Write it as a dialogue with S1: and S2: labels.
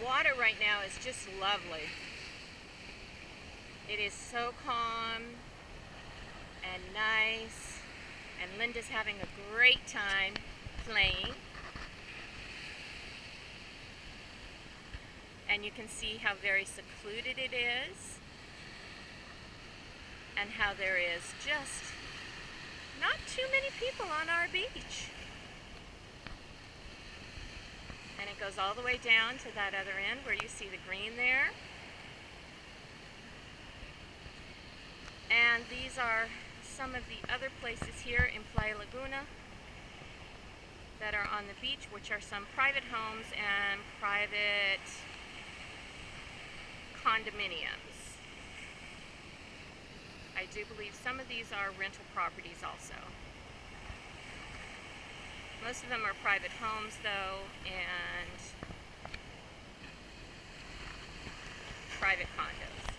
S1: water right now is just lovely. It is so calm and nice, and Linda's having a great time playing. And you can see how very secluded it is, and how there is just not too many people on our beach. And it goes all the way down to that other end where you see the green there. And these are some of the other places here in Playa Laguna that are on the beach, which are some private homes and private condominiums. I do believe some of these are rental properties also. Most of them are private homes though, and private condos.